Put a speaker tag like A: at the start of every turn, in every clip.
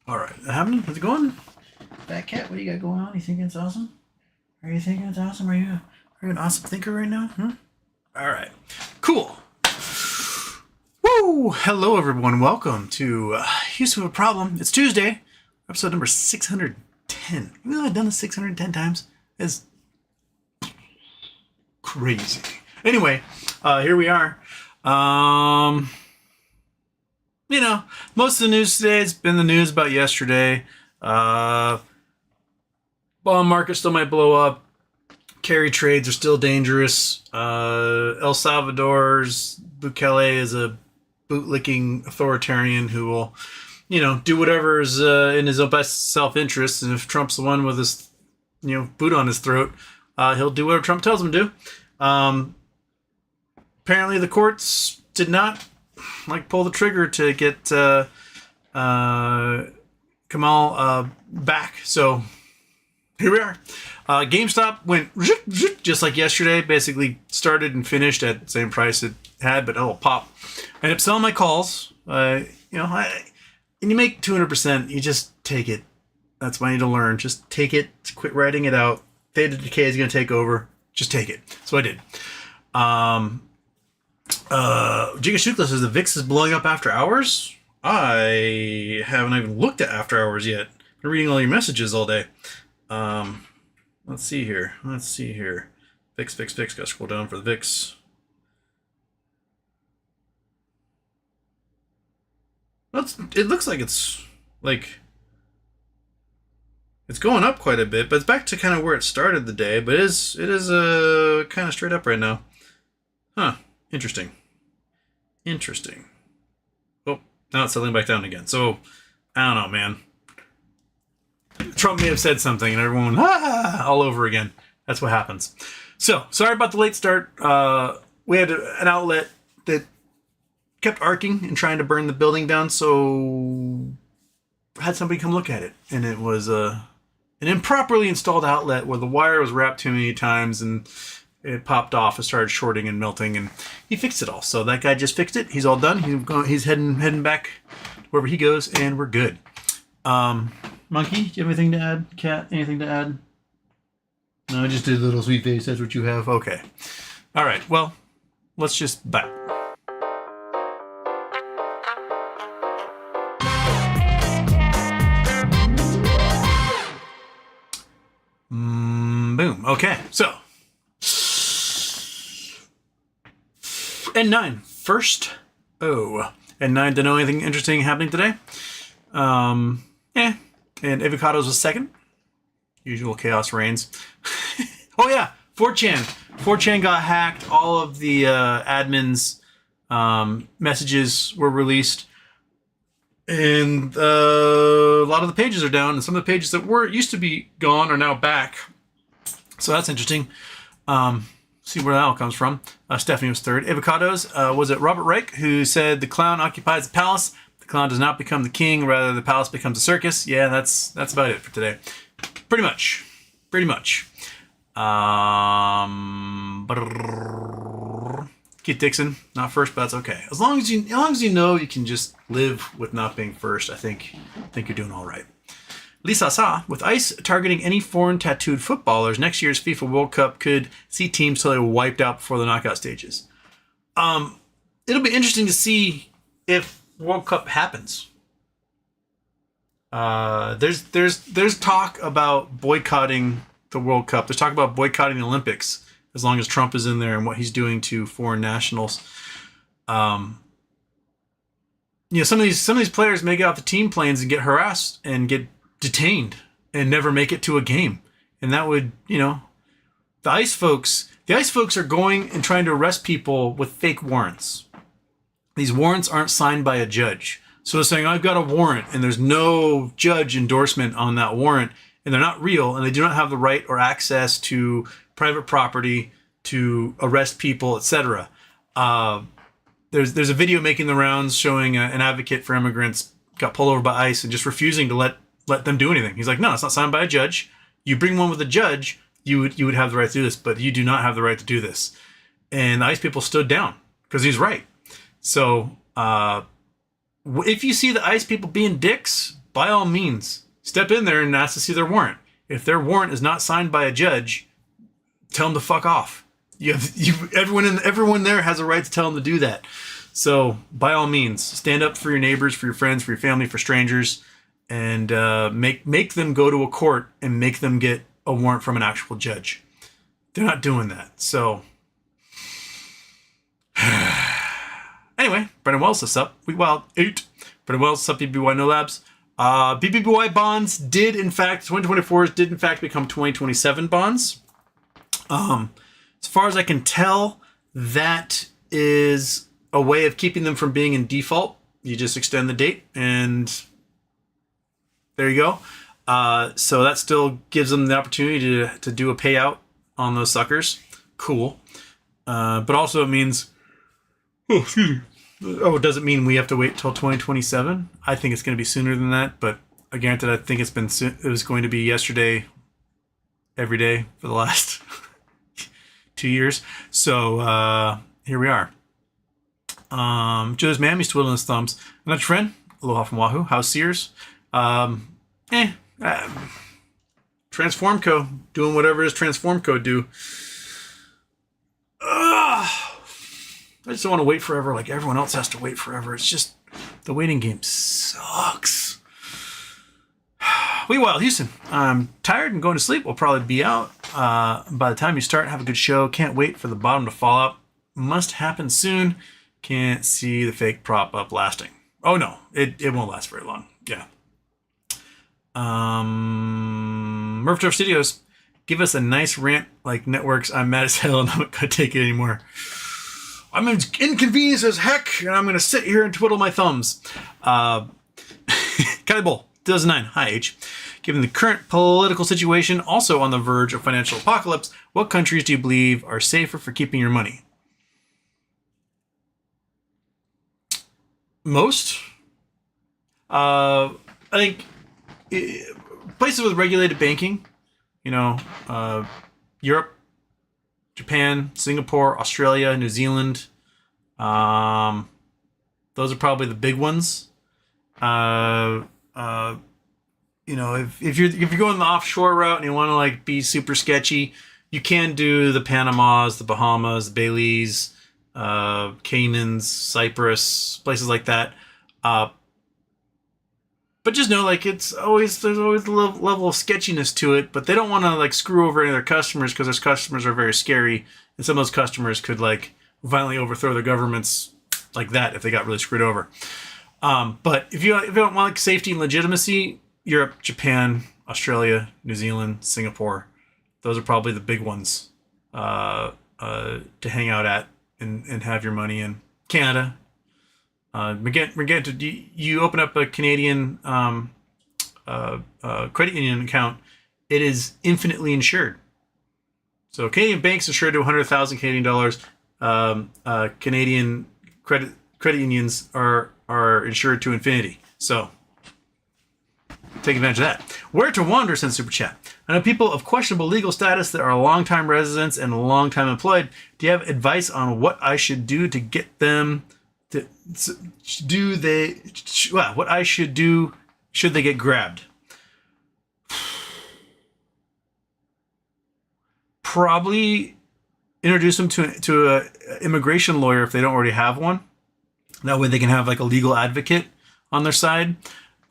A: All right, happening? How's it going? Fat cat, what do you got going on? You thinking it's awesome? Are you thinking it's awesome? Are you an awesome thinker right now? All right, cool. Woo! Hello, everyone. Welcome to Houston with a Problem. It's Tuesday, episode number 610. You know I've done this 610 times? It's crazy. Anyway, here we are. Most of the news today has been the news about yesterday. Bond market still might blow up. Carry trades are still dangerous. El Salvador's Bukele is a bootlicking authoritarian who will, do whatever is in his own best self-interest. And if Trump's the one with his, boot on his throat, he'll do whatever Trump tells him to. Apparently the courts did not pull the trigger to get Kamal back. So here we are. GameStop went just like yesterday. Basically started and finished at the same price it had, but it'll pop. I ended up selling my calls. And you make 200%. You just take it. That's what I need to learn. Just take it. Quit writing it out. Theta Decay is going to take over. Just take it. So I did. Giga Shootless says the VIX is blowing up after hours. I haven't even looked at after hours yet. Been reading all your messages all day. Let's see here. VIX. Gotta scroll down for the VIX. It looks like it's going up quite a bit, but it's back to kind of where it started the day. But it is kind of straight up right now. Huh. Interesting. Oh, now it's settling back down again. So, I don't know, man. Trump may have said something and everyone went, all over again. That's what happens. So, sorry about the late start. We had an outlet that kept arcing and trying to burn the building down, so I had somebody come look at it. And it was an improperly installed outlet where the wire was wrapped too many times and it popped off and started shorting and melting, and he fixed it all. So that guy just fixed it. He's all done. He's heading back wherever he goes, and we're good. Monkey, do you have anything to add? Cat, anything to add? No, I just did a little sweet face. That's what you have? Okay. All right. Well, let's just bat. Boom. Okay. So, N9 first. And 9 to know anything interesting happening today. And avocados was second. Usual chaos reigns. Oh yeah, 4chan. 4chan got hacked. All of the admins' messages were released, and a lot of the pages are down. And some of the pages that used to be gone are now back. So that's interesting. See where that all comes from. Stephanie was third. Avocados, was it Robert Reich who said the clown occupies the palace? The clown does not become the king, rather the palace becomes a circus. Yeah, that's about it for today. Pretty much. Keith Dixon, not first, but that's okay. As long as you know you can just live with not being first, I think you're doing all right. Lisa Sa, with ICE targeting any foreign tattooed footballers, next year's FIFA World Cup could see teams totally wiped out before the knockout stages. It'll be interesting to see if World Cup happens. There's talk about boycotting the World Cup. There's talk about boycotting the Olympics as long as Trump is in there and what he's doing to foreign nationals. Some of these players may get off the team planes and get harassed and get detained and never make it to a game. And that would, the ICE folks are going and trying to arrest people with fake warrants. These warrants aren't signed by a judge. So they're saying, I've got a warrant, and there's no judge endorsement on that warrant, and they're not real, and they do not have the right or access to private property to arrest people, etc. There's a video making the rounds showing an advocate for immigrants got pulled over by ICE and just refusing to let them do anything. He's like, no, it's not signed by a judge. You bring one with a judge, you would have the right to do this, but you do not have the right to do this. And the ICE people stood down because he's right. So if you see the ICE people being dicks, by all means, step in there and ask to see their warrant. If their warrant is not signed by a judge, tell them to fuck off. Everyone there has a right to tell them to do that. So by all means, stand up for your neighbors, for your friends, for your family, for strangers, and make them go to a court and make them get a warrant from an actual judge. They're not doing that. So anyway, Brendan Wells, what's up? We Wild 8. Brendan Wells, what's up, BBBY No Labs? BBBY bonds 2024 did in fact become 2027 bonds. As far as I can tell, that is a way of keeping them from being in default. You just extend the date and there you go. So that still gives them the opportunity to do a payout on those suckers. Cool. But also it means, it doesn't mean we have to wait till 2027. I think it's going to be sooner than that, but granted, I think it was going to be yesterday, every day for the last 2 years. So here we are. Joe's Mammy's twiddling his thumbs. I'm not your friend. Aloha from Wahoo. How's Sears? Transform Co. Doing whatever his Transform Co. do. I just don't want to wait forever like everyone else has to wait forever. It's just, the waiting game sucks. We Wild Houston. I'm tired and going to sleep. We'll probably be out by the time you start. Have a good show. Can't wait for the bottom to fall out. Must happen soon. Can't see the fake prop up lasting. Oh no, it won't last very long. Yeah. Murph Turf Studios. Give us a nice rant like networks. I'm mad as hell and I'm not going to take it anymore. I'm inconvenienced as heck and I'm going to sit here and twiddle my thumbs. Kelly Bull, 2009. Hi, H. Given the current political situation, also on the verge of financial apocalypse, what countries do you believe are safer for keeping your money? Most. I think places with regulated banking, Europe, Japan, Singapore, Australia, New Zealand. Those are probably the big ones. If you're going the offshore route and you want to be super sketchy, you can do the Panamas, the Bahamas, the Belize, Caymans, Cyprus, places like that. But just know, there's always a level of sketchiness to it. But they don't want to screw over any of their customers because their customers are very scary, and some of those customers could violently overthrow their governments like that if they got really screwed over. But if you don't want safety and legitimacy, Europe, Japan, Australia, New Zealand, Singapore, those are probably the big ones to hang out at and have your money in. Canada. You open up a Canadian credit union account, it is infinitely insured. So Canadian banks insured to 100,000 Canadian dollars. Canadian credit unions are insured to infinity. So take advantage of that. Where to wander, sends super chat. I know people of questionable legal status that are long-time residents and long-time employed. Do you have advice on what I should do to get them to what I should do should they get grabbed? Probably introduce them to a immigration lawyer if they don't already have one. That way they can have a legal advocate on their side.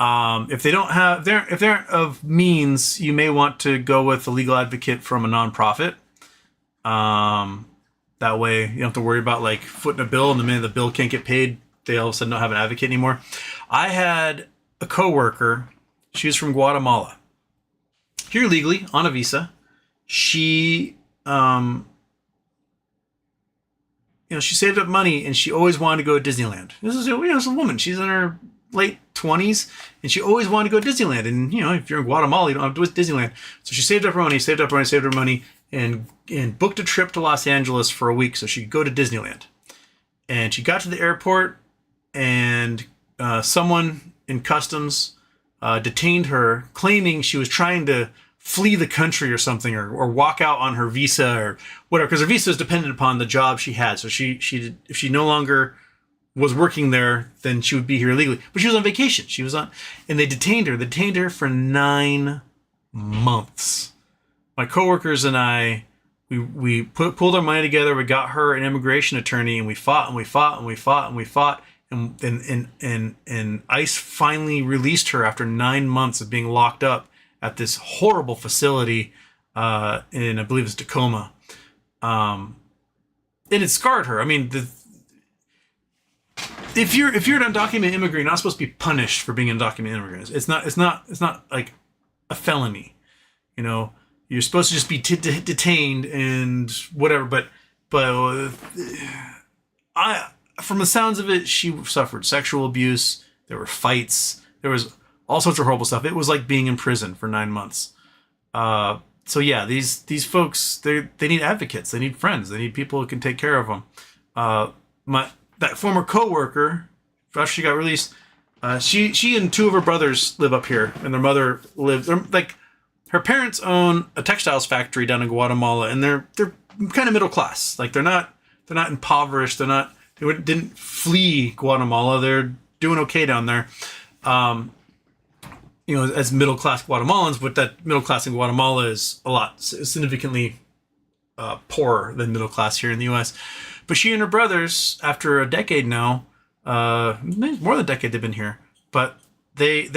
A: If they don't have, if they aren't of means, you may want to go with a legal advocate from a nonprofit. That way you don't have to worry about footing a bill, and the minute the bill can't get paid, they all of a sudden don't have an advocate anymore. I had a coworker. She was from Guatemala. Here legally on a visa. She, she saved up money and she always wanted to go to Disneyland. This is a woman. She's in her late 20s and she always wanted to go to Disneyland. And if you're in Guatemala, you don't have to go to Disneyland. So she saved up her money, and booked a trip to Los Angeles for a week so she could go to Disneyland. And she got to the airport and someone in customs detained her, claiming she was trying to flee the country or something, or walk out on her visa or whatever, because her visa is dependent upon the job she had. So if she no longer was working there, then she would be here illegally. But she was on vacation. She was on, and they detained her. They detained her for 9 months. My coworkers and I, we pulled our money together. We got her an immigration attorney, and we fought and we fought and we fought and we fought. And ICE finally released her after 9 months of being locked up at this horrible facility in, I believe it's Tacoma. And it scarred her. I mean, if you're an undocumented immigrant, you're not supposed to be punished for being an undocumented immigrant. It's not like a felony. You know, you're supposed to just be detained and whatever. But from the sounds of it, she suffered sexual abuse. There were fights. There was all sorts of horrible stuff. It was like being in prison for 9 months. So yeah, these folks, they need advocates. They need friends. They need people who can take care of them. That former coworker, after she got released, she and 2 of her brothers live up here, and their mother lives. Her parents own a textiles factory down in Guatemala, and they're kind of middle class. Like they're not impoverished. They didn't flee Guatemala. They're doing okay down there. As middle class Guatemalans, but that middle class in Guatemala is a lot significantly poorer than middle class here in the U.S. But she and her brothers, after a decade now, more than a decade they've been here, but they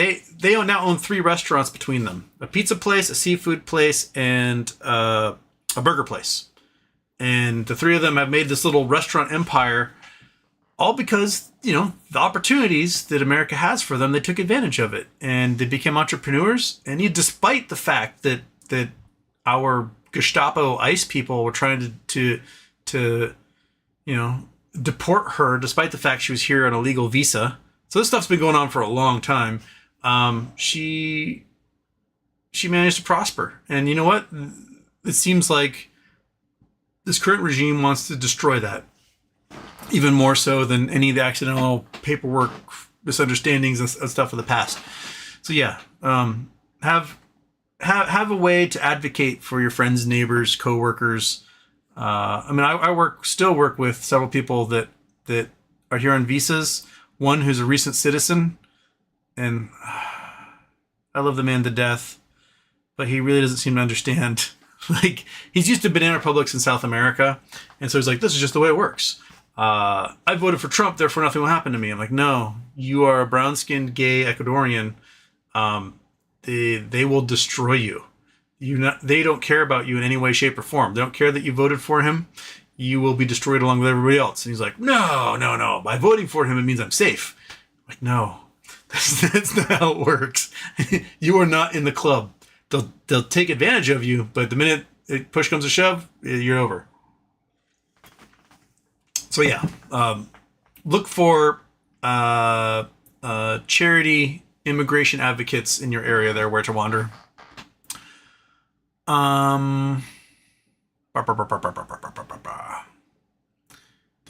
A: now own 3 restaurants between them: a pizza place, a seafood place, and a burger place. And the 3 of them have made this little restaurant empire, all because, the opportunities that America has for them, they took advantage of it, and they became entrepreneurs. And despite the fact that our Gestapo ICE people were trying to deport her, despite the fact she was here on a legal visa. So this stuff's been going on for a long time. She managed to prosper. And you know what? It seems like this current regime wants to destroy that, even more so than any of the accidental paperwork misunderstandings and stuff of the past. So yeah, have a way to advocate for your friends, neighbors, coworkers. I still work with several people that are here on visas. One who's a recent citizen, and I love the man to death, but he really doesn't seem to understand. Like, he's used to banana republics in South America, and so he's like, this is just the way it works. I voted for Trump, therefore nothing will happen to me. I'm like, no, you are a brown-skinned gay Ecuadorian. They will destroy you. They don't care about you in any way, shape, or form. They don't care that you voted for him. You will be destroyed along with everybody else. And he's like, no. By voting for him, it means I'm safe. I'm like, no, that's not how it works. You are not in the club. They'll take advantage of you, but the minute push comes to shove, you're over. So yeah, look for charity immigration advocates in your area there where to wander. Did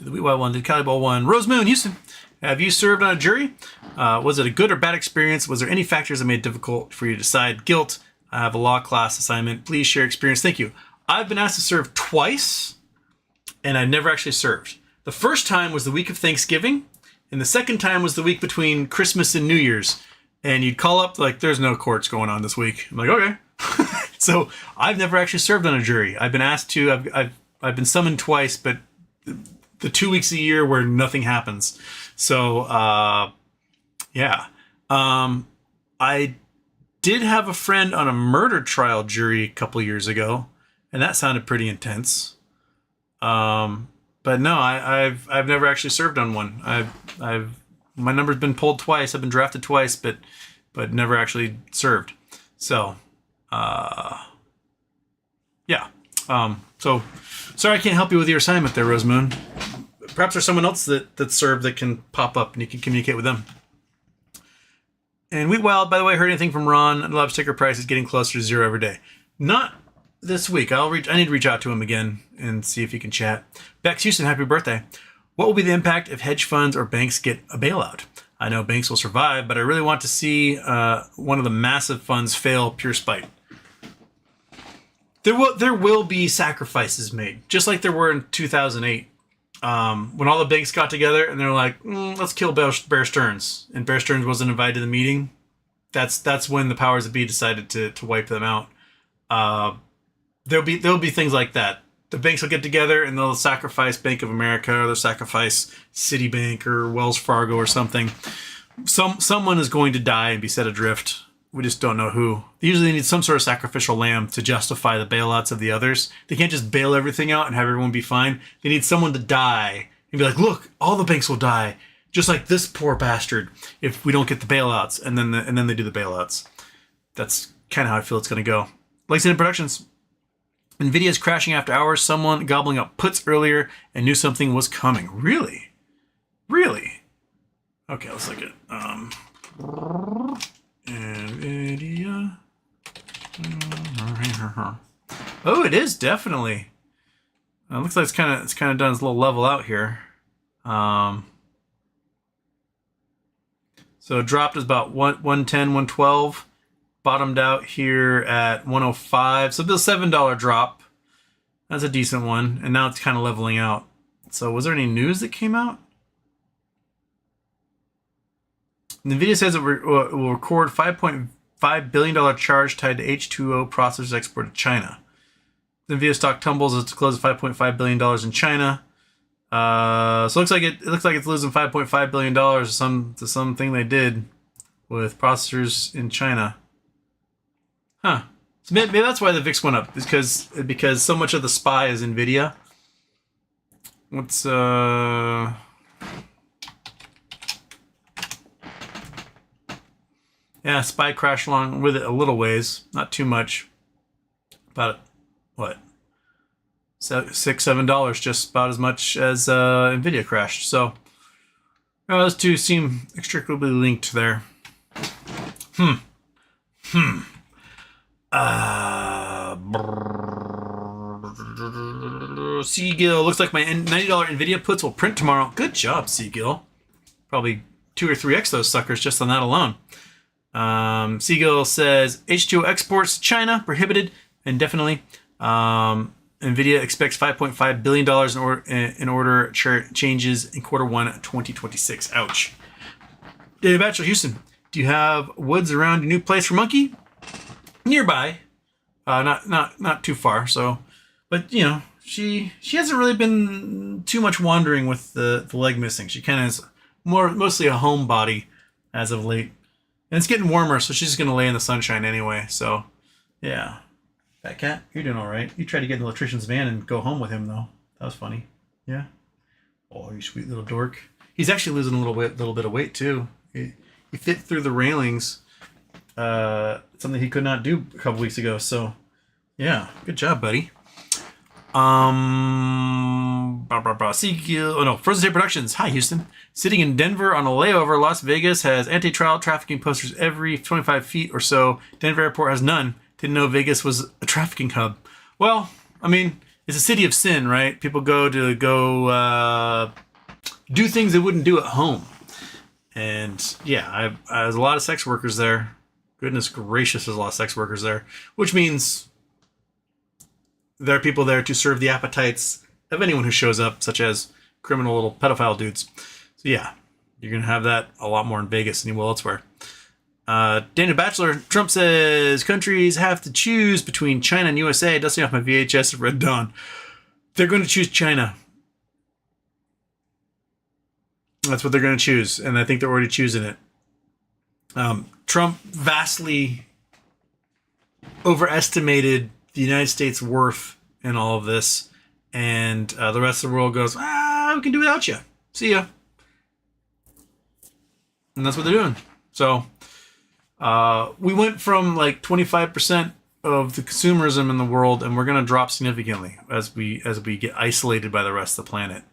A: the BBBY one? Did Caliban one? Rose Moon, Houston. Have you served on a jury? Was it a good or bad experience? Was there any factors that made it difficult for you to decide? Guilt. I have a law class assignment. Please share experience. Thank you. I've been asked to serve twice, and I've never actually served. The first time was the week of Thanksgiving, and the second time was the week between Christmas and New Year's. And you'd call up, like, there's no courts going on this week. I'm like, okay. So I've never actually served on a jury. I've been asked to. I've been summoned twice, but the 2 weeks a year where nothing happens. So yeah. I did have a friend on a murder trial jury a couple years ago, and that sounded pretty intense. But no, I've never actually served on one. My number's been pulled twice. I've been drafted twice, but never actually served. So, yeah. So sorry I can't help you with your assignment there, Rosemoon. Perhaps there's someone else that served that can pop up and you can communicate with them. And Wheat Wild, by the way, heard anything from Ron? Love sticker price is getting closer to 0 every day. Not this week. I need to reach out to him again and see if he can chat. Bex Houston, happy birthday. What will be the impact if hedge funds or banks get a bailout? I know banks will survive, but I really want to see one of the massive funds fail pure spite. There will be sacrifices made, just like there were in 2008. when all the banks got together and they're like, let's kill Bear Stearns, and Bear Stearns wasn't invited to the meeting. That's when the powers that be decided to wipe them out. There'll be things like that. The banks will get together and they'll sacrifice Bank of America, or they'll sacrifice Citibank or Wells Fargo or something. Someone is going to die and be set adrift. We just don't know who. They usually need some sort of sacrificial lamb to justify the bailouts of the others. They can't just bail everything out and have everyone be fine. They need someone to die and be like, look, all the banks will die, just like this poor bastard, if we don't get the bailouts. And then they do the bailouts. That's kind of how I feel it's going to go. Lexington Productions. Nvidia's crashing after hours. Someone gobbling up puts earlier and knew something was coming. Really? Really? Okay, let's look at Nvidia. Oh, it is definitely. It looks like it's kind of done its little level out here. So it dropped is about 110, 112. Bottomed out here at 105. So this $7 drop. That's a decent one. And now it's kind of leveling out. So was there any news that came out? Nvidia says it will record $5.5 billion charge tied to H2O processors export to China. The Nvidia stock tumbles as it closes $5.5 billion in China. So it looks like it's losing $5.5 billion to something they did with processors in China. Huh. So maybe that's why the VIX went up, because so much of the SPY is Nvidia. What's yeah, SPY crashed along with it a little ways, not too much. About what? $6-7, just about as much as Nvidia crashed. So those two seem inextricably linked there. Seagill, looks like my $90 Nvidia puts will print tomorrow. Good job, Seagill. Probably 2 or 3x those suckers just on that alone. Seagill says H2O exports to China prohibited indefinitely. Nvidia expects $5.5 billion in order changes in Q1 2026. Ouch. David Batchelor, Houston. Do you have woods around your new place for Monkey? Nearby, not too far. So, but you know, she hasn't really been too much wandering with the leg missing. She kind of is mostly a homebody as of late, and it's getting warmer, so she's just gonna lay in the sunshine anyway. So, yeah, Fat Cat, you're doing all right. You tried to get in the electrician's van and go home with him though. That was funny. Yeah. Oh, you sweet little dork. He's actually losing a little bit of weight too. He fit through the railings. Something he could not do a couple weeks ago. So, yeah, good job, buddy. Frozen State Productions. Hi, Houston. Sitting in Denver on a layover, Las Vegas has anti-trial trafficking posters every 25 feet or so. Denver Airport has none. Didn't know Vegas was a trafficking hub. Well, I mean, it's a city of sin, right? People go do things they wouldn't do at home. And yeah, there's a lot of sex workers there. Goodness gracious, there's a lot of sex workers there, which means there are people there to serve the appetites of anyone who shows up, such as criminal little pedophile dudes. So yeah, you're going to have that a lot more in Vegas than you will elsewhere. Daniel Batchelor, Trump says countries have to choose between China and USA. Dusting off my VHS of Red Dawn. They're going to choose China. That's what they're going to choose, and I think they're already choosing it. Trump vastly overestimated the United States' worth in all of this, and the rest of the world goes, we can do without you. See ya. And that's what they're doing. So we went from like 25% of the consumerism in the world, and we're going to drop significantly as we get isolated by the rest of the planet.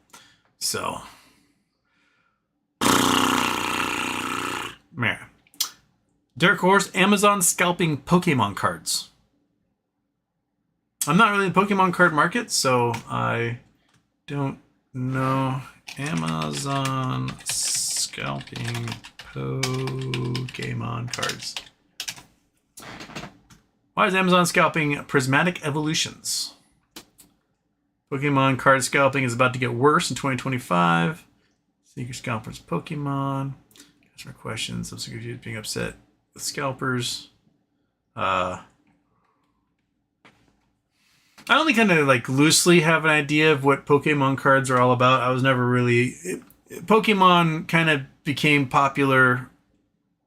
A: So, man. Derek Horse, Amazon scalping Pokemon cards. I'm not really in the Pokemon card market, so I don't know. Amazon scalping Pokemon cards. Why is Amazon scalping Prismatic Evolutions? Pokemon card scalping is about to get worse in 2025. Secret scalpers Pokemon. Customer questions. Subsecurity being upset with scalpers. I only kind of like loosely have an idea of what Pokemon cards are all about. I was never really... Pokemon kind of became popular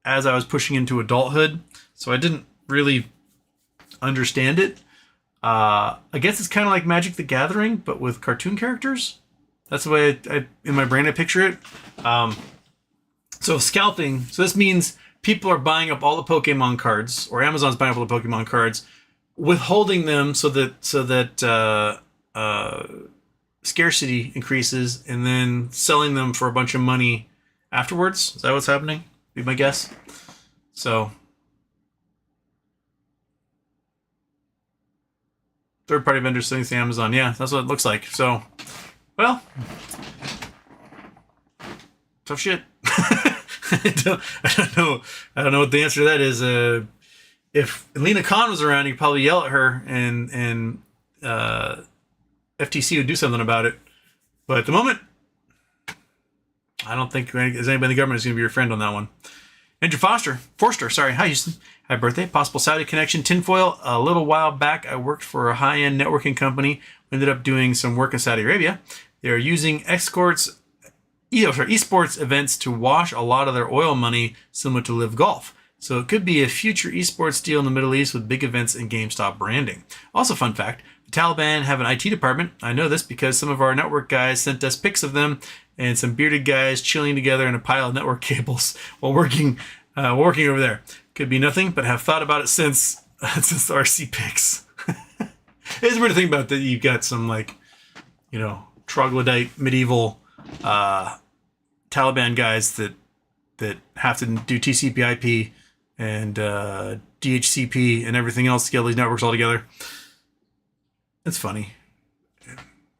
A: as I was pushing into adulthood, so I didn't really understand it. I guess it's kind of like Magic the Gathering, but with cartoon characters. That's the way I in my brain I picture it. So scalping. So this means people are buying up all the Pokemon cards, or Amazon's buying up all the Pokemon cards, withholding them so that scarcity increases, and then selling them for a bunch of money afterwards. Is that what's happening? Be my guess. So. Third-party vendors selling to Amazon. Yeah, that's what it looks like. So, well, tough shit. I don't know what the answer to that is. If Lena Khan was around, you could probably yell at her, and FTC would do something about it. But at the moment, I don't think there's anybody in the government who's going to be your friend on that one. Andrew Forster, sorry. Hi, Houston. Happy birthday. Possible Saudi connection. Tinfoil. A little while back, I worked for a high-end networking company. We ended up doing some work in Saudi Arabia. They are using esports events to wash a lot of their oil money, similar to Live Golf. So it could be a future esports deal in the Middle East with big events and GameStop branding. Also, fun fact, the Taliban have an IT department. I know this because some of our network guys sent us pics of them and some bearded guys chilling together in a pile of network cables while working over there. Could be nothing, but have thought about it since RC pics. It's weird to think about that. You've got some troglodyte medieval Taliban guys that have to do TCP/IP and DHCP and everything else to get all these networks all together. It's funny.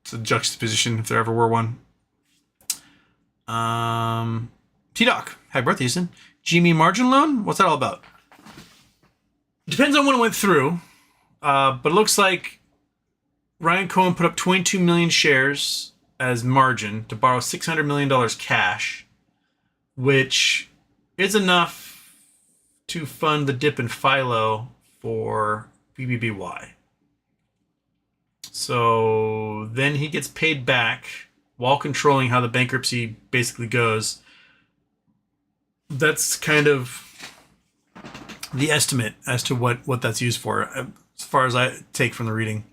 A: It's a juxtaposition if there ever were one. T-Doc, happy birthday, Houston. GME margin loan? What's that all about? Depends on when it went through, but it looks like Ryan Cohen put up 22 million shares as margin to borrow $600 million cash, which is enough to fund the dip in Philo for BBBY. So then he gets paid back while controlling how the bankruptcy basically goes. That's kind of the estimate as to what that's used for, as far as I take from the reading.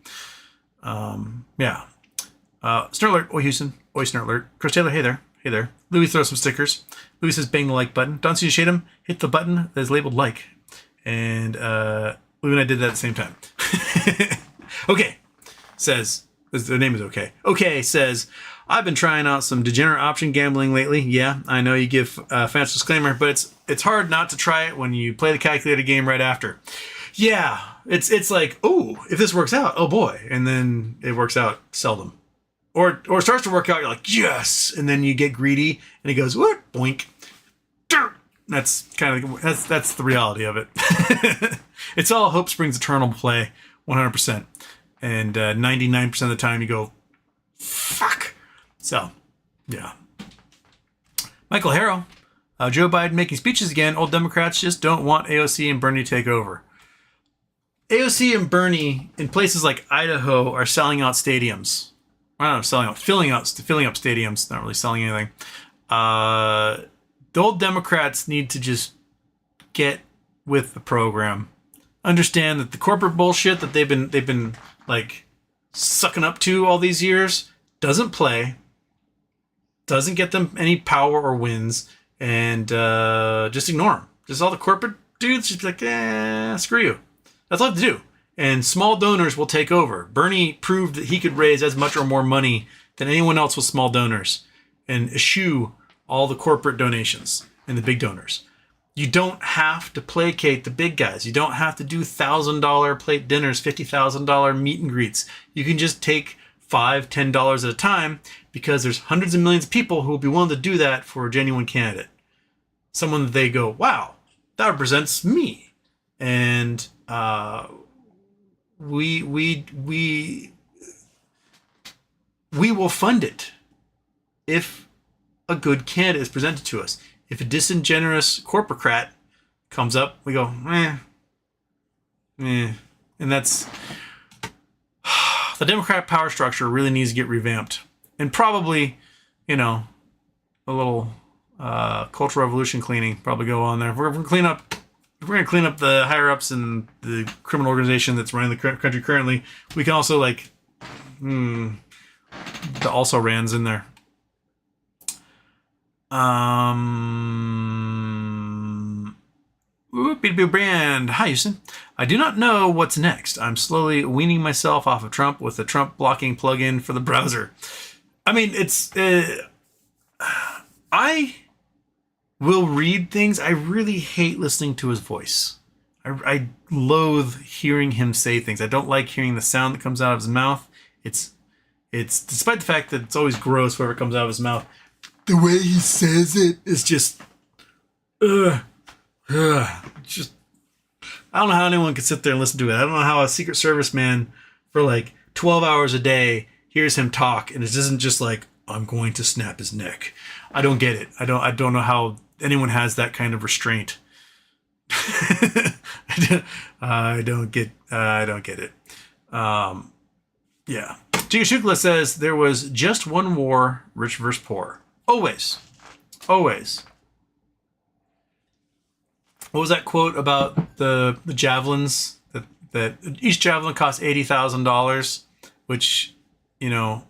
A: Yeah. Snurlert, oi Houston, oi Snurlert. Chris Taylor, hey there, hey there. Louis throws some stickers. Louis says bang the like button. Don't see you shade him. Hit the button that is labeled like. And Louis and I did that at the same time. Okay, says, the name is okay. Okay, says, I've been trying out some degenerate option gambling lately. Yeah, I know you give financial disclaimer, but it's hard not to try it when you play the calculated game right after. Yeah, it's like, oh, if this works out, oh boy, and then it works out seldom, or it starts to work out. You're like, yes, and then you get greedy, and it goes, what? Boink. That's kind of that's the reality of it. It's all hope springs eternal play, 100%, and 99% of the time you go, fuck. So, yeah. Michael Harrow, Joe Biden making speeches again. Old Democrats just don't want AOC and Bernie to take over. AOC and Bernie in places like Idaho are selling out stadiums. I don't know, filling up stadiums, not really selling anything. The old Democrats need to just get with the program. Understand that the corporate bullshit that they've been like sucking up to all these years doesn't play. Doesn't get them any power or wins, and just ignore them. Just all the corporate dudes just be like, screw you. That's all I have to do. And small donors will take over. Bernie proved that he could raise as much or more money than anyone else with small donors and eschew all the corporate donations and the big donors. You don't have to placate the big guys. You don't have to do $1,000 plate dinners, $50,000 meet and greets. You can just take $5, $10 at a time, because there's hundreds of millions of people who will be willing to do that for a genuine candidate. Someone that they go, wow, that represents me. And we we will fund it if a good candidate is presented to us. If a disingenuous corporate comes up, we go, and that's the Democratic power structure really needs to get revamped, and probably, a little cultural revolution cleaning probably go on there. If we're going to clean up the higher ups and the criminal organization that's running the country currently, we can also the also rans in there. BBBY brand. Hi, Houston. I do not know what's next. I'm slowly weaning myself off of Trump with the Trump blocking plugin for the browser. I mean, it's I will read things. I really hate listening to his voice. I loathe hearing him say things. I don't like hearing the sound that comes out of his mouth. It's despite the fact that it's always gross whatever comes out of his mouth. The way he says it is just just I don't know how anyone could sit there and listen to it. I don't know how a Secret Service man for 12 hours a day hears him talk and it isn't just I'm going to snap his neck. I don't get it. I don't know how anyone has that kind of restraint. I don't get it. Yeah. Jigashukla says there was just one war, rich versus poor. Always. Always. What was that quote about the javelins? That each javelin costs $80,000, which, the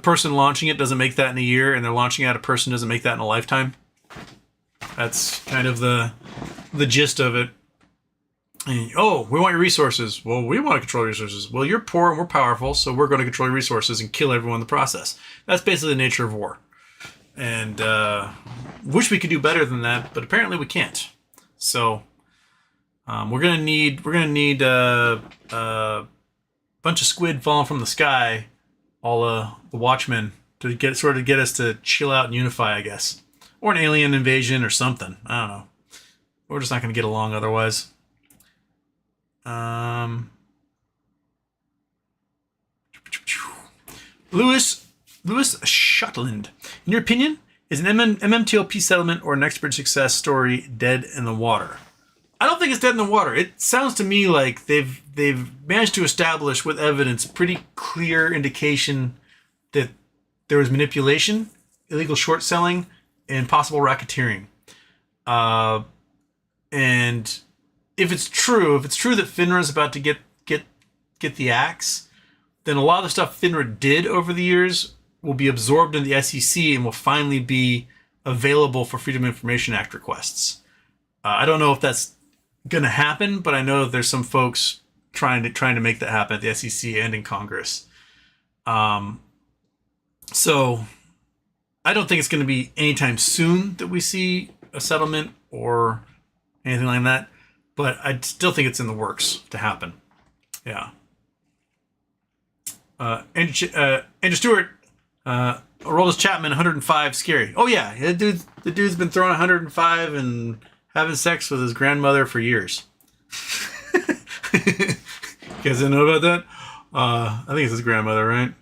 A: person launching it doesn't make that in a year, and they're launching out a person doesn't make that in a lifetime. That's kind of the gist of it. And, we want your resources. Well, we want to control resources. Well, you're poor and we're powerful, so we're going to control your resources and kill everyone in the process. That's basically the nature of war. And wish we could do better than that, but apparently we can't. So we're gonna need a bunch of squid falling from the sky, all the Watchmen, to get us to chill out and unify, I guess, or an alien invasion or something. I don't know. We're just not gonna get along otherwise. Lewis Shutland. In your opinion, is an MMTLP settlement or an expert success story dead in the water? I don't think it's dead in the water. It sounds to me like they've managed to establish with evidence pretty clear indication that there was manipulation, illegal short selling, and possible racketeering. And if it's true that FINRA is about to get the axe, then a lot of the stuff FINRA did over the years will be absorbed in the SEC and will finally be available for Freedom of Information Act requests. I don't know if that's going to happen, but I know that there's some folks trying to make that happen at the SEC and in Congress. So I don't think it's going to be anytime soon that we see a settlement or anything like that, but I still think it's in the works to happen. Yeah. Andrew Stewart, Aroldis Chapman, 105, scary. Oh yeah, the dude's been throwing 105 and having sex with his grandmother for years. You guys didn't know about that? I think it's his grandmother, right?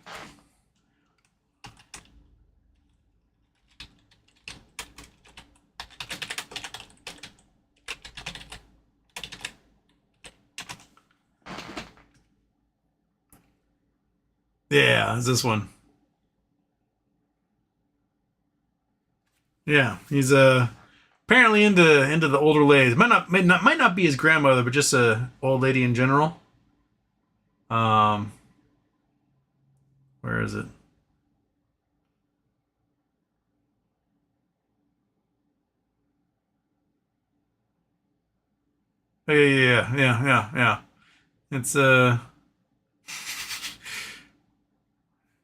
A: Yeah, it's this one. Yeah, he's apparently into the older ladies. Might not be his grandmother, but just a old lady in general. Where is it? Oh, yeah. It's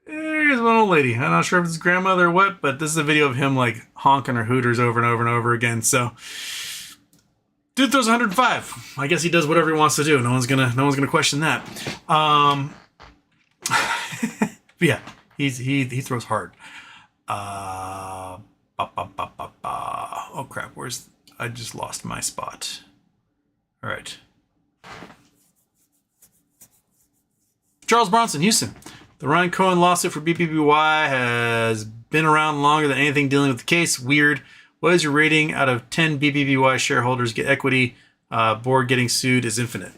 A: Here's one old lady. I'm not sure if it's his grandmother or what, but this is a video of him honking her hooters over and over and over again. So, dude throws 105. I guess he does whatever he wants to do. No one's gonna question that. But yeah, he throws hard. Oh crap! I just lost my spot. All right. Charles Bronson, Houston. The Ryan Cohen lawsuit for BBBY has been around longer than anything dealing with the case. Weird. What is your rating out of 10 BBBY shareholders get equity? Board getting sued is infinite.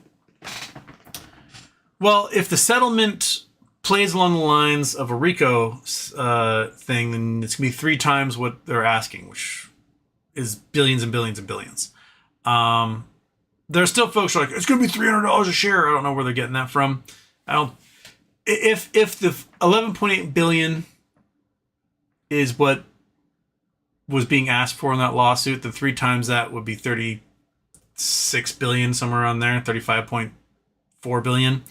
A: Well, if the settlement plays along the lines of a RICO thing, then it's going to be 3 times what they're asking, which is billions and billions and billions. There are still folks who are like, it's going to be $300 a share. I don't know where they're getting that from. If the 11.8 billion is what was being asked for in that lawsuit, then 3 times that would be 36 billion, somewhere around there, 35.4 billion.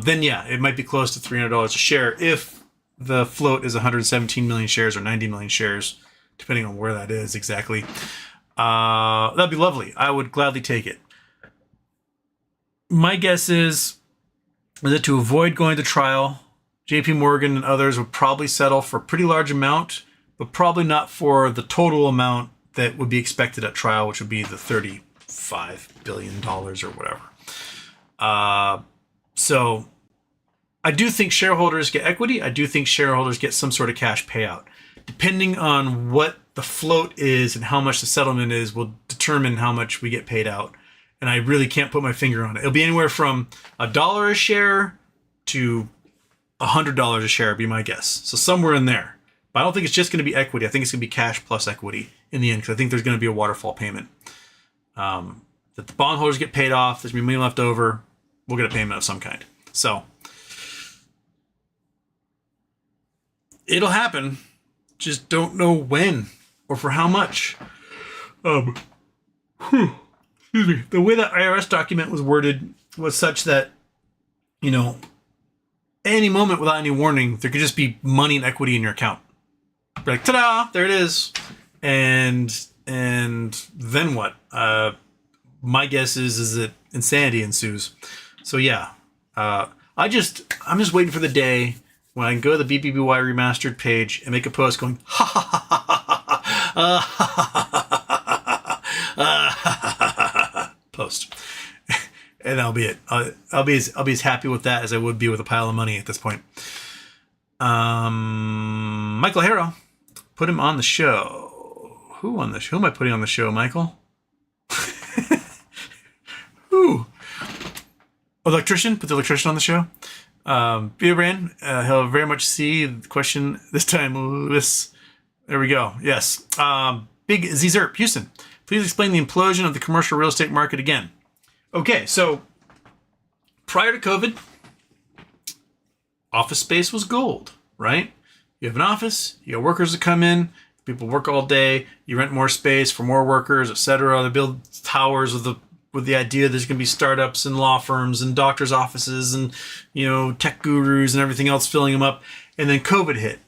A: Then yeah, it might be close to $300 a share if the float is 117 million shares or 90 million shares, depending on where that is exactly. That'd be lovely. I would gladly take it. My guess is that to avoid going to trial, JP Morgan and others would probably settle for a pretty large amount, but probably not for the total amount that would be expected at trial, which would be the $35 billion or whatever. So I do think shareholders get equity. I do think shareholders get some sort of cash payout. Depending on what the float is and how much the settlement is will determine how much we get paid out. And I really can't put my finger on it. It'll be anywhere from $1 a share to $100 a share, be my guess. So somewhere in there. But I don't think it's just going to be equity. I think it's going to be cash plus equity in the end, because I think there's going to be a waterfall payment. That the bondholders get paid off. There's going to be money left over. We'll get a payment of some kind. So it'll happen. Just don't know when or for how much. Excuse me. The way that IRS document was worded was such that, you know, any moment without any warning, there could just be money and equity in your account. Be like, ta-da, there it is. And then what? My guess is that insanity ensues. So yeah, I'm just waiting for the day when I can go to the BBBY remastered page and make a post going, ha ha ha ha ha ha, post, and that'll be it. I'll be as happy with that as I would be with a pile of money at this point. Michael Harrow, put him on the show. Who on the show? Who am I putting on the show, Michael? Who? Electrician, put the electrician on the show. Peter Brand, he'll very much see the question this time. There we go. Yes. Big ZZerp, Houston. Please explain the implosion of the commercial real estate market again. Okay, so prior to COVID, office space was gold, right? You have an office, you have workers that come in, people work all day, you rent more space for more workers, etc. They build towers with the idea there's going to be startups and law firms and doctors' offices and, you know, tech gurus and everything else filling them up. And then COVID hit.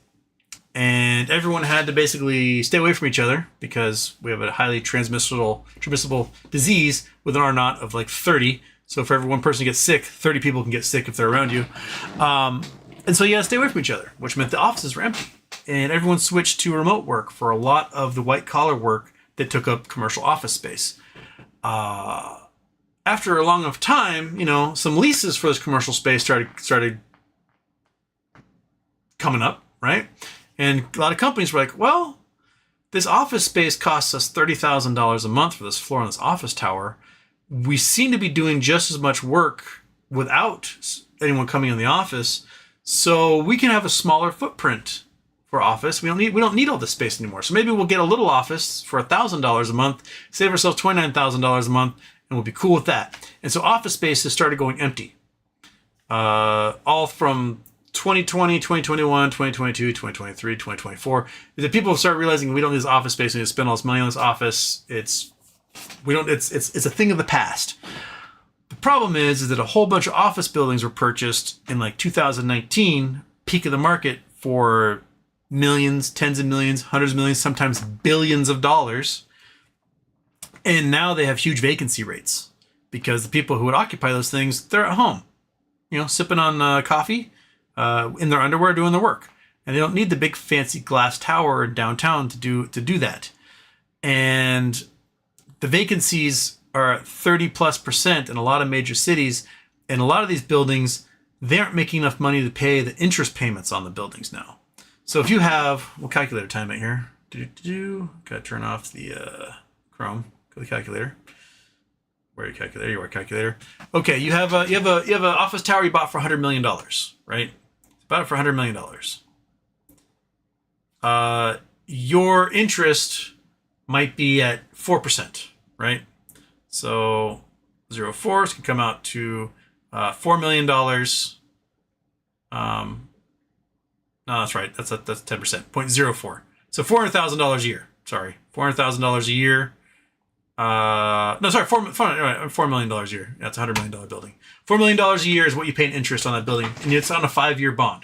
A: And everyone had to basically stay away from each other because we have a highly transmissible disease with an R naught of like 30. So for every one person gets sick, 30 people can get sick if they're around you. And so you got to stay away from each other, which meant the offices were empty. And everyone switched to remote work for a lot of the white collar work that took up commercial office space. After a long enough time, you know, some leases for this commercial space started coming up, right? And a lot of companies were like, well, this office space costs us $30,000 a month for this floor in this office tower. We seem to be doing just as much work without anyone coming in the office, so we can have a smaller footprint for office. We don't need all this space anymore. So maybe we'll get a little office for $1,000 a month, save ourselves $29,000 a month, and we'll be cool with that. And so office spaces started going empty. All from 2020, 2021, 2022, 2023, 2024. The people start realizing we don't need this office space. We need to spend all this money on this office. It's a thing of the past. The problem is that a whole bunch of office buildings were purchased in like 2019, peak of the market, for millions, tens of millions, hundreds of millions, sometimes billions of dollars. And now they have huge vacancy rates because the people who would occupy those things, they're at home, you know, sipping on coffee, in their underwear doing their work. And they don't need the big fancy glass tower downtown to do that. And the vacancies are 30+% in a lot of major cities. And a lot of these buildings, they aren't making enough money to pay the interest payments on the buildings now. So if you have, we'll calculator time it here. Gotta turn off the Chrome. Go to the calculator. Where are you, calculator? You are calculator. Okay, you have an office tower you bought for $100 million, right? Bought it for $100 million. Your interest might be at 4%, right? So 0.4 can come out to $4 million. No, that's right. That's 10%. 0.04. So $400,000 a year. Sorry, $400,000 a year. No, sorry, $4 million a year. That's a $100 million building. $4 million a year is what you pay in interest on that building, and it's on a 5-year bond.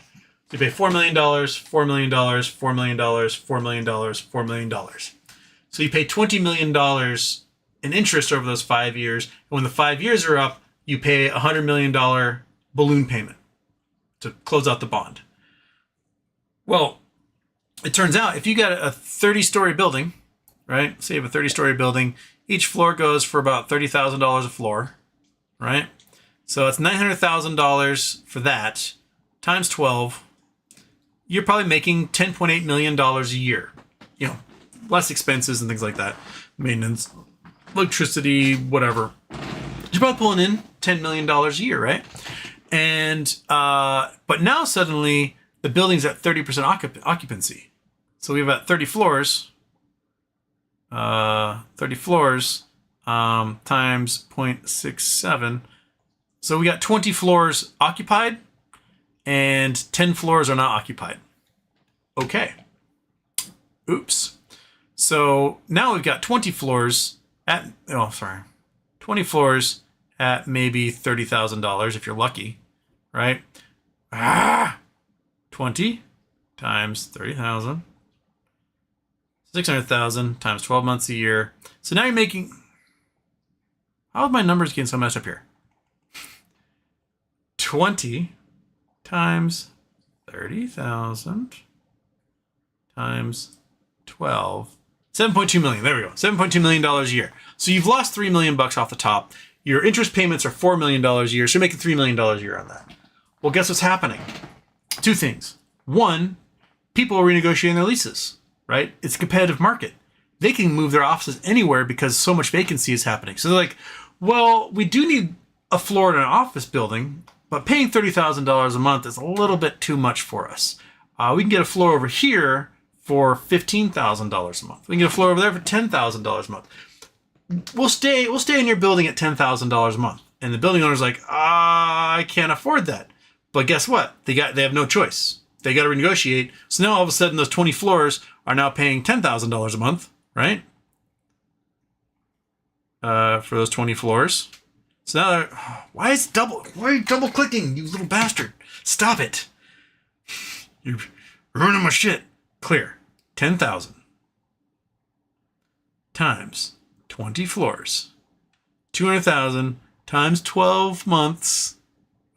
A: So you pay $4 million, $4 million, $4 million, $4 million, $4 million. So you pay $20 million in interest over those 5 years, and when the 5 years are up, you pay a $100 million balloon payment to close out the bond. Well, it turns out if you got a 30-story building, right? Say you have a 30-story building, each floor goes for about $30,000 a floor, right? So it's $900,000 for that, times 12. You're probably making $10.8 million a year. You know, less expenses and things like that. Maintenance, electricity, whatever. You're probably pulling in $10 million a year, right? And, but now suddenly the building's at 30% occupancy. So we have at 30 floors, times 0.67. So we got 20 floors occupied and 10 floors are not occupied. Okay. Oops. So now we've got 20 floors at, 20 floors at maybe $30,000 if you're lucky, right? 20 times 30,000. 600,000 times 12 months a year. So now you're making, how are my numbers getting so messed up here? 20 times 30,000 times 12, 7.2 million. There we go. $7.2 million a year. So you've lost $3 million off the top. Your interest payments are $4 million a year. So you're making $3 million a year on that. Well, guess what's happening? Two things. One, people are renegotiating their leases, right? It's a competitive market. They can move their offices anywhere because so much vacancy is happening. So they're like, well, we do need a floor in an office building, but paying $30,000 a month is a little bit too much for us. We can get a floor over here for $15,000 a month. We can get a floor over there for $10,000 a month. We'll stay in your building at $10,000 a month. And the building owner's like, I can't afford that. But guess what? They have no choice. They got to renegotiate. So now all of a sudden those 20 floors are now paying $10,000 a month, right? For those 20 floors. So now, why are you double clicking, you little bastard? Stop it. You're ruining my shit. Clear. 10,000 times 20 floors. 200,000 times 12 months.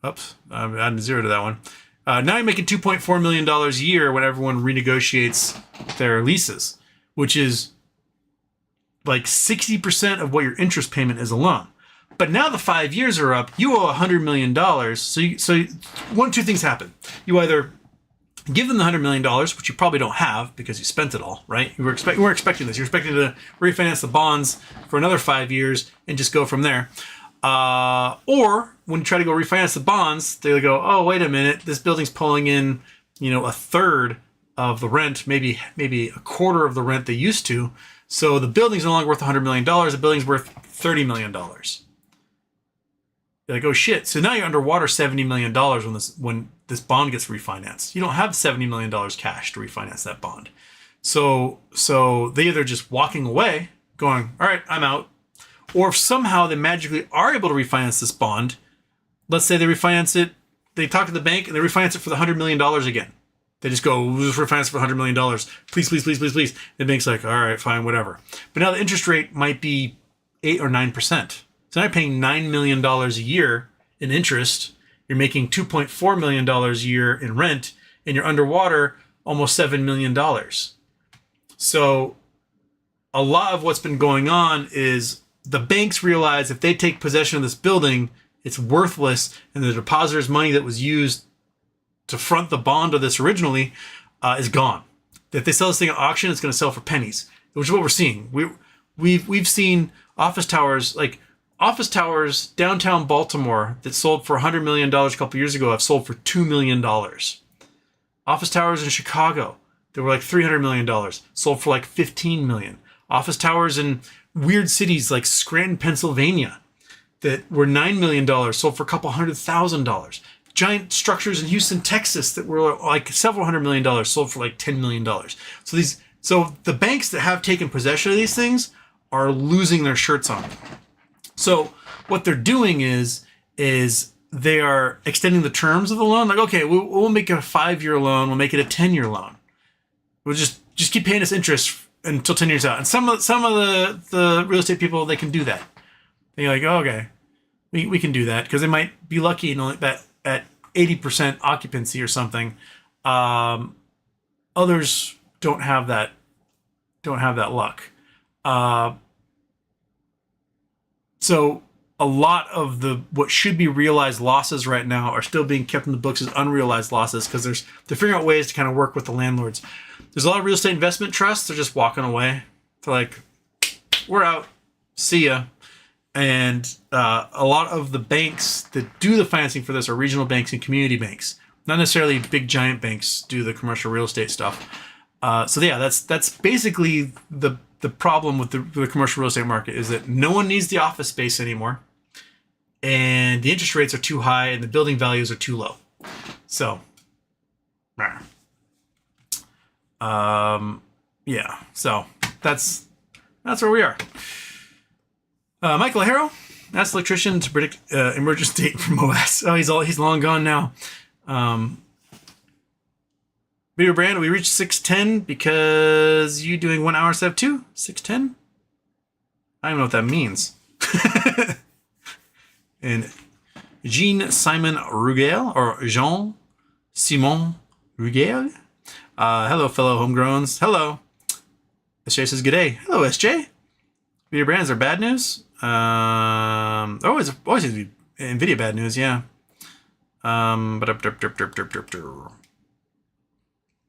A: Oops, I'm adding 0 to that one. Now you're making $2.4 million a year when everyone renegotiates their leases, which is like 60% of what your interest payment is alone. But now the 5 years are up, you owe $100 million. So one of two things happen. You either give them the $100 million, which you probably don't have because you spent it all, right? You weren't expecting this. You're expecting to refinance the bonds for another 5 years and just go from there. Or when you try to go refinance the bonds, they go, oh, wait a minute, this building's pulling in, a third of the rent, maybe a quarter of the rent they used to. So the building's no longer worth $100 million. The building's worth $30 million. You're like, oh shit. So now you're underwater $70 million when this bond gets refinanced. You don't have $70 million cash to refinance that bond. So they either just walking away, going, all right, I'm out. Or if somehow they magically are able to refinance this bond, let's say they refinance it, they talk to the bank and they refinance it for the $100 million again. They just go, we'll just refinance it for $100 million. Please, please, please, please, please. The bank's like, all right, fine, whatever. But now the interest rate might be 8 or 9%. So now you're paying $9 million a year in interest. You're making $2.4 million a year in rent, and you're underwater almost $7 million. So a lot of what's been going on is the banks realize if they take possession of this building, it's worthless, and the depositor's money that was used to front the bond of this originally is gone. If they sell this thing at auction, it's going to sell for pennies, which is what we're seeing. We've seen office towers downtown Baltimore that sold for $100 million a couple years ago have sold for $2 million. Office towers in Chicago that were like $300 million sold for like $15 million. Office towers in weird cities like Scranton, Pennsylvania that were $9 million sold for a couple $100,000. Giant structures in Houston, Texas that were like several $100 million sold for like $10 million. So the banks that have taken possession of these things are losing their shirts on them. So what they're doing is they are extending the terms of the loan. Like, okay, we'll make it a 5-year loan. We'll make it a 10-year loan. We'll just keep paying us interest until 10 years out. And some of the real estate people, they can do that. They're like, oh, okay, we can do that because they might be lucky and only that at 80% occupancy or something. Others don't have that luck. So a lot of what should be realized losses right now are still being kept in the books as unrealized losses because they're figuring out ways to kind of work with the landlords. There's a lot of real estate investment trusts. They're just walking away. They're like, we're out. See ya. And a lot of the banks that do the financing for this are regional banks and community banks. Not necessarily big giant banks do the commercial real estate stuff. So yeah, that's basically the problem with the commercial real estate market is that no one needs the office space anymore, and the interest rates are too high and the building values are too low. So, yeah. So that's where we are. Michael Harrow asked the electrician to predict emergence date for MOAS. Oh, he's long gone now. Video brand, we reached 610 because you doing 1 hour instead of 2? 610? I don't know what that means. And Jean Simon Rugel, or Jean Simon Rugel. Hello, fellow homegrowns. Hello. SJ says, good day. Hello, SJ. Video brands are bad news. Always Nvidia bad news, yeah.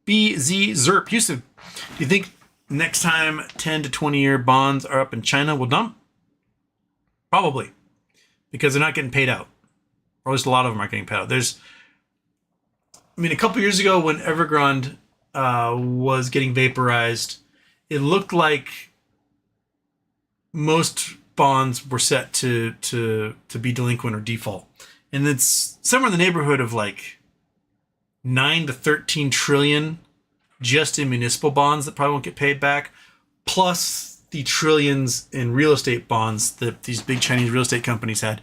A: BZ Zerp Houston. Do you think next time 10 to 20 year bonds are up in China will dump? Probably. Because they're not getting paid out. Or at least a lot of them aren't getting paid out. A couple years ago when Evergrande was getting vaporized, it looked like most bonds were set to be delinquent or default. And it's somewhere in the neighborhood of like 9 to 13 trillion just in municipal bonds that probably won't get paid back, plus the trillions in real estate bonds that these big Chinese real estate companies had.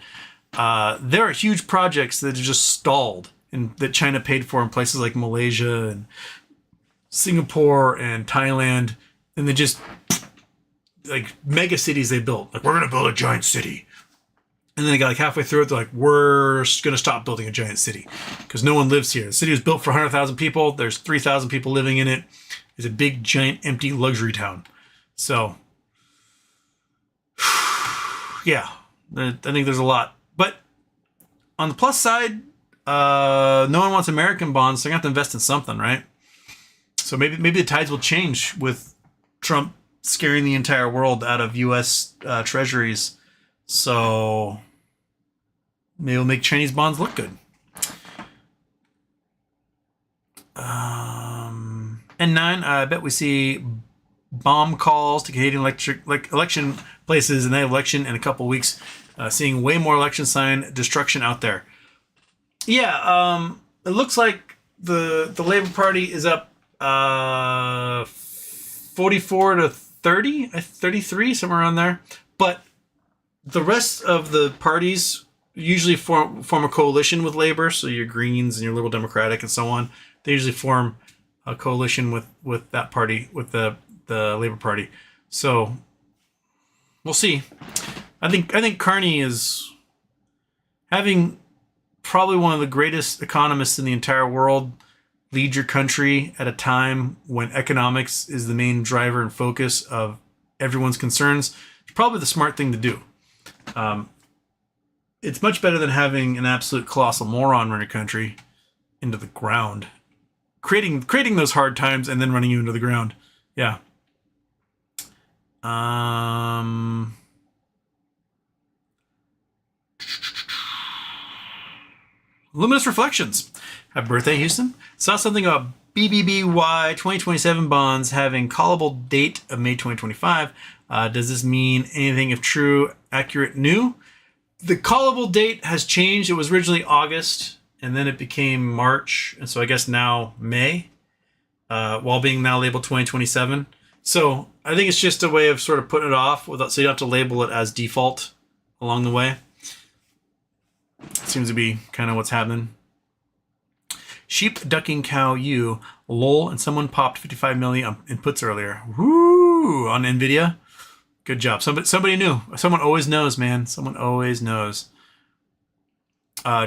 A: There are huge projects that are just stalled and that China paid for in places like Malaysia and Singapore and Thailand. And they just, like, mega cities they built. Like, we're going to build a giant city. And then they got like halfway through it, they're like, we're going to stop building a giant city because no one lives here. The city was built for 100,000 people. There's 3,000 people living in it. It's a big, giant, empty luxury town. So, yeah, I think there's a lot. But on the plus side, no one wants American bonds, so they're going to have to invest in something, right? So maybe the tides will change with Trump scaring the entire world out of U.S. treasuries. So maybe it'll make Chinese bonds look good. And 9, I bet we see bomb calls to Canadian election places, and they have election in a couple weeks. Seeing way more election sign destruction out there. Yeah, it looks like the Labour Party is up 44 to 30, 33, somewhere around there. But the rest of the parties usually form a coalition with Labour, so your Greens and your Liberal Democratic and so on. They usually form a coalition with that party, with the Labour Party. So we'll see. I think Carney is having probably one of the greatest economists in the entire world lead your country at a time when economics is the main driver and focus of everyone's concerns. It's probably the smart thing to do. it's much better than having an absolute colossal moron run a country into the ground, creating those hard times and then running you into the ground. Yeah. Luminous Reflections. Happy birthday, Houston. Saw something about BBBY 2027 bonds having callable date of May 2025. Does this mean anything if true, accurate, new? The callable date has changed. It was originally August, and then it became March, and so I guess now May, while being now labeled 2027. So I think it's just a way of sort of putting it off, so you don't have to label it as default along the way. Seems to be kind of what's happening. Sheep ducking cow you lol, and someone popped 55 million in puts earlier. Woo! On Nvidia. Good job. Somebody knew. Someone always knows, man. Someone always knows.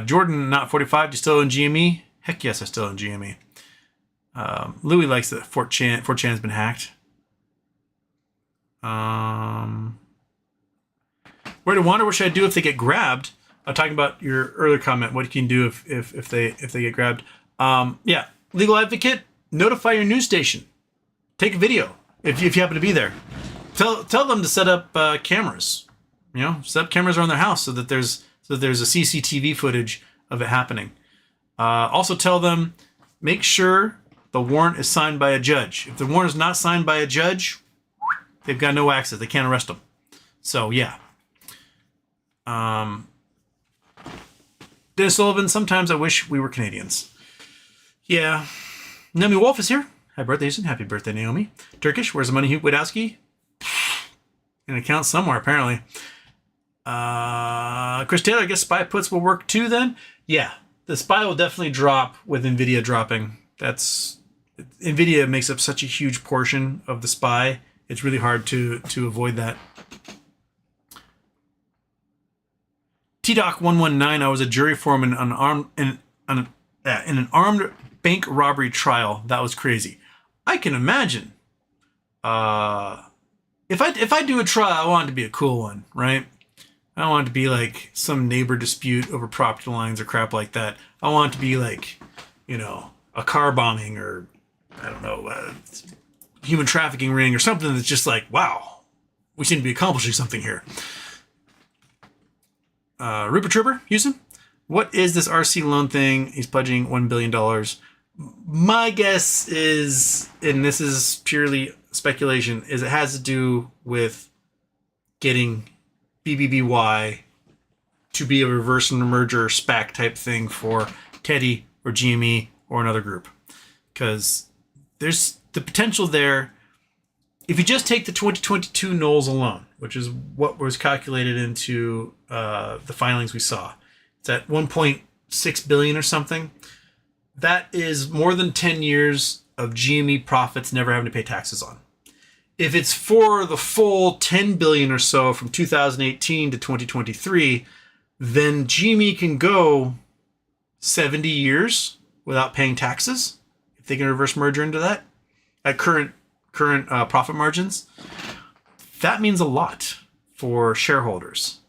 A: Jordan, not 45. You still in GME? Heck yes, I still in GME. Louis likes that 4chan has been hacked. Where to wander? What should I do if they get grabbed? Talking about your earlier comment, what you can do if they get grabbed. Yeah, legal advocate. Notify your news station. Take a video if you happen to be there. Tell them to set up cameras. You know, set up cameras around their house so that there's a CCTV footage of it happening. Also tell them, make sure the warrant is signed by a judge. If the warrant is not signed by a judge, they've got no access. They can't arrest them. So yeah. Dennis Sullivan, sometimes I wish we were Canadians. Yeah. Naomi Wolf is here. Happy birthday, Houston. Happy birthday, Naomi. Turkish, where's the money, Hugh Wadowski? An account somewhere, apparently. Chris Taylor, I guess SPY puts will work too then? Yeah. The SPY will definitely drop with Nvidia dropping. Nvidia makes up such a huge portion of the SPY. It's really hard to avoid that. TDoc119, I was a jury foreman in an armed bank robbery trial. That was crazy. I can imagine. If I do a trial, I want it to be a cool one, right? I don't want it to be like some neighbor dispute over property lines or crap like that. I want it to be like, you know, a car bombing or, I don't know, human trafficking ring or something that's just like, wow, we seem to be accomplishing something here. Rupert Trooper, Houston. What is this RC loan thing? He's pledging $1 billion. My guess is, and this is purely speculation, is it has to do with getting BBBY to be a reverse merger SPAC type thing for Teddy or GME or another group. Because there's the potential there. If you just take the 2022 Knowles alone, which is what was calculated into the filings we saw, it's at 1.6 billion or something. That is more than 10 years of GME profits never having to pay taxes on. If it's for the full 10 billion or so from 2018 to 2023, then GME can go 70 years without paying taxes if they can reverse merger into that at current profit margins. That means a lot for shareholders.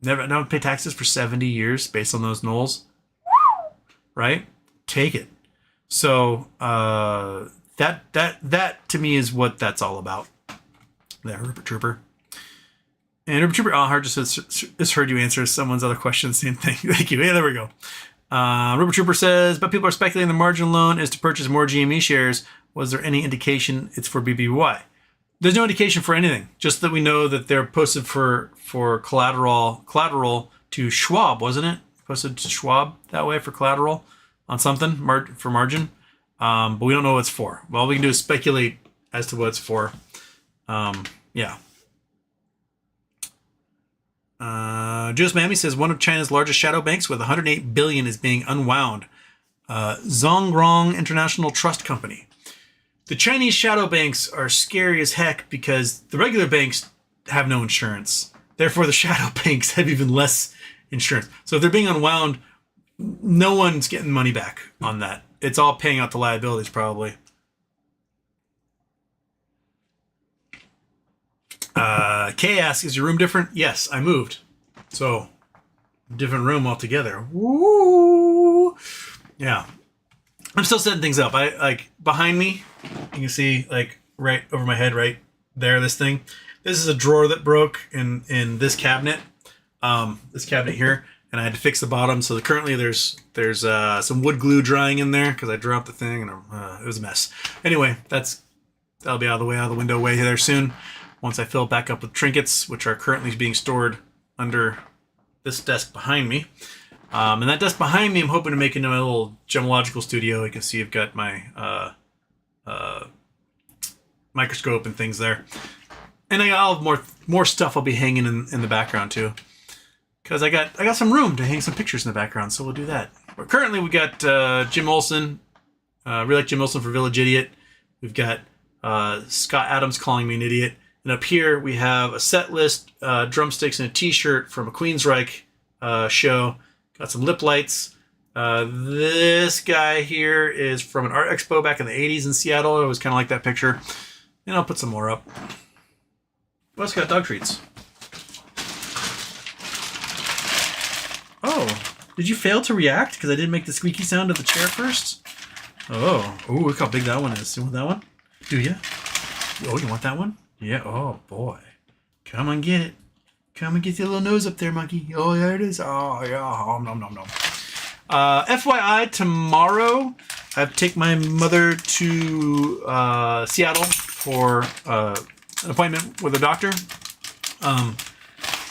A: Never don't pay taxes for 70 years based on those Knowles, right? Take it. So that to me is what that's all about. There, Rupert Trooper. And Rupert Trooper Hard just heard you answer someone's other question. Same thing. Thank you. Yeah, there we go. Rupert Trooper says, but people are speculating the margin loan is to purchase more GME shares. Was there any indication it's for BBBY? There's no indication for anything. Just that we know that they're posted for collateral to Schwab, wasn't it? Posted to Schwab that way for collateral on something for margin. But we don't know what it's for. All we can do is speculate as to what it's for. Yeah. Juice Mammy says one of China's largest shadow banks with 108 billion is being unwound. Zongrong International Trust Company. The Chinese shadow banks are scary as heck because the regular banks have no insurance. Therefore, the shadow banks have even less insurance. So if they're being unwound, no one's getting money back on that. It's all paying out the liabilities, probably. Kay asks, is your room different? Yes, I moved. So different room altogether. Woo! Yeah. I'm still setting things up. I like behind me, you can see like right over my head, right there, this thing. This is a drawer that broke in this cabinet. This cabinet here, and I had to fix the bottom. So currently there's some wood glue drying in there because I dropped the thing and it was a mess. Anyway, that'll be out of the window way there soon. Once I fill it back up with trinkets, which are currently being stored under this desk behind me. And that desk behind me, I'm hoping to make into my little gemological studio. You can see I've got my microscope and things there. And I'll have more stuff I'll be hanging in the background too. Because I got some room to hang some pictures in the background, so we'll do that. But currently we got Jim Olsen, really like Jim Olsen for Village Idiot. We've got Scott Adams calling me an idiot. And up here we have a set list, drumsticks, and a t-shirt from a Queensryche show. Got some lip lights. This guy here is from an art expo back in the 80s in Seattle. It was kind of like that picture. And I'll put some more up. What else got dog treats? Oh, did you fail to react because I didn't make the squeaky sound of the chair first? Oh, look how big that one is. You want that one? Do you? Oh, you want that one? Yeah. Oh, boy. Come and get it. Come and get your little nose up there, monkey. Oh, there it is. Oh, yeah. Oh, nom, nom, nom. FYI, tomorrow I have to take my mother to Seattle for an appointment with a doctor.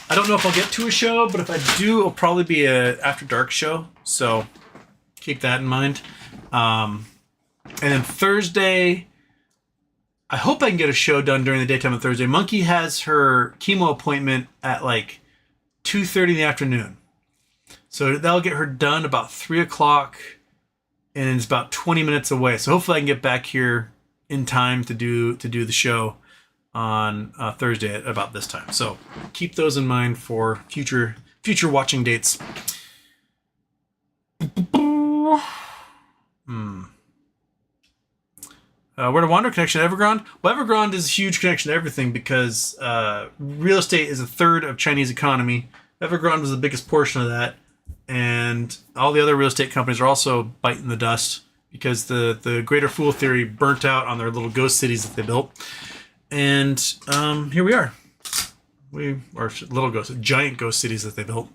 A: I don't know if I'll get to a show, but if I do, it'll probably be a after dark show. So keep that in mind. And then Thursday, I hope I can get a show done during the daytime on Thursday. Monkey has her chemo appointment at like 2:30 in the afternoon. So that'll get her done about 3 o'clock, and it's about 20 minutes away. So hopefully I can get back here in time to do the show on Thursday at about this time. So keep those in mind for future watching dates. Where to wander? Connection to Evergrande? Well, Evergrande is a huge connection to everything because real estate is a third of Chinese economy. Evergrande was the biggest portion of that. And all the other real estate companies are also biting the dust because the Greater Fool Theory burnt out on their little ghost cities that they built. And here we are. Giant ghost cities that they built.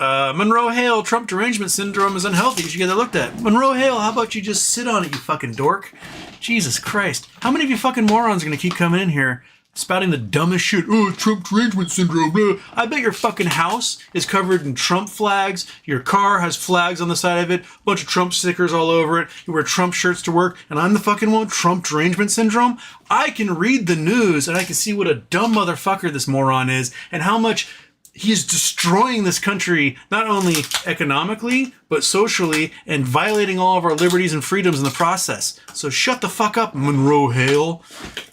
A: Monroe Hale, Trump derangement syndrome is unhealthy. You should get that looked at. Monroe Hale, how about you just sit on it, you fucking dork? Jesus Christ. How many of you fucking morons are going to keep coming in here spouting the dumbest shit? Oh, Trump derangement syndrome. Blah. I bet your fucking house is covered in Trump flags. Your car has flags on the side of it. A bunch of Trump stickers all over it. You wear Trump shirts to work. And I'm the fucking one with Trump derangement syndrome? I can read the news and I can see what a dumb motherfucker this moron is and how much he's destroying this country, not only economically, but socially, and violating all of our liberties and freedoms in the process. So shut the fuck up, Monroe Hale,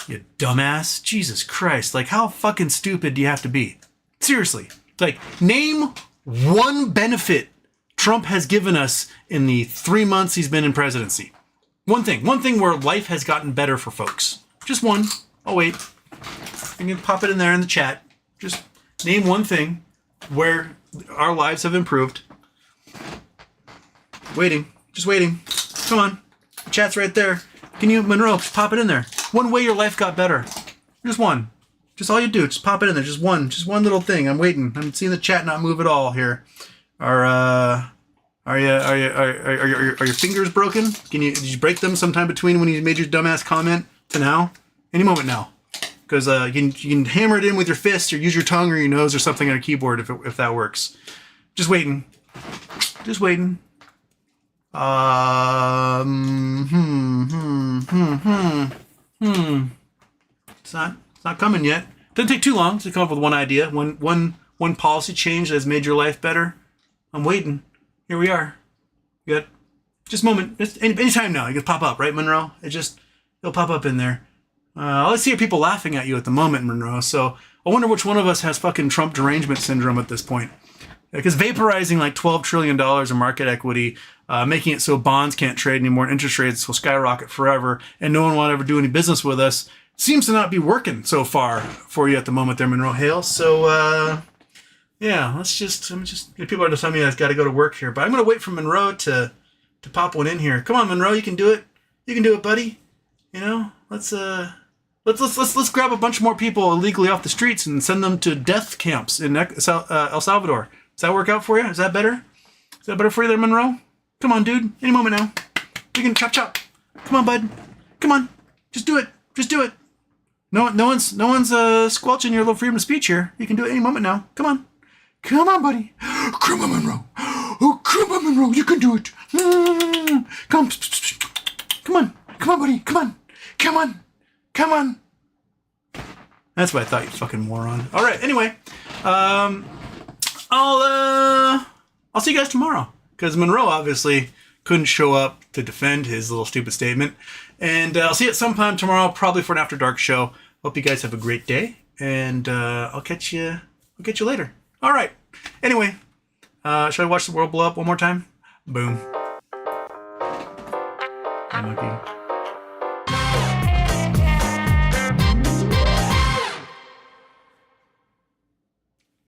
A: you dumbass. Jesus Christ. Like, how fucking stupid do you have to be? Seriously. Like, name one benefit Trump has given us in the 3 months he's been in presidency. One thing where life has gotten better for folks. Just one. I'll wait. You can pop it in there in the chat. Just name one thing where our lives have improved. Waiting. Just waiting. Come on. The chat's right there. Can you, Monroe, just pop it in there. One way your life got better. Just one. Just all you do. Just pop it in there. Just one little thing. I'm waiting. I'm seeing the chat not move at all here. Are your fingers broken? Did you break them sometime between when you made your dumbass comment to now? Any moment now. Because you can hammer it in with your fist or use your tongue or your nose or something on a keyboard if that works. Just waiting. Just waiting. It's not coming yet. Doesn't take too long to come up with one idea, one policy change that has made your life better. I'm waiting. Here we are. You got just a moment. Just anytime now. You can pop up, right, Monroe? It'll pop up in there. Let's see people laughing at you at the moment, Monroe. So I wonder which one of us has fucking Trump derangement syndrome at this point. Because vaporizing like $12 trillion of market equity, making it so bonds can't trade anymore and interest rates will skyrocket forever and no one will ever do any business with us. Seems to not be working so far for you at the moment there, Monroe Hale. So, yeah, people are just telling me I've got to go to work here. But I'm going to wait for Monroe to pop one in here. Come on, Monroe, you can do it. You can do it, buddy. You know, let's grab a bunch more people illegally off the streets and send them to death camps in El Salvador. Does that work out for you? Is that better? Is that better for you there, Monroe? Come on, dude. Any moment now. We can chop. Come on, bud. Come on. Just do it. Just do it. No one's squelching your little freedom of speech here. You can do it any moment now. Come on. Come on, buddy. Come on, Monroe. Oh, come on, Monroe. You can do it. Come on. Come on, buddy. Come on. Come on. Come on. That's what I thought, you fucking moron. All right. Anyway, I'll see you guys tomorrow because Monroe obviously couldn't show up to defend his little stupid statement, and I'll see you at some time tomorrow, probably for an After Dark show. Hope you guys have a great day, and I'll catch you later. All right. Anyway, should I watch the world blow up one more time? Boom. Hey, monkey.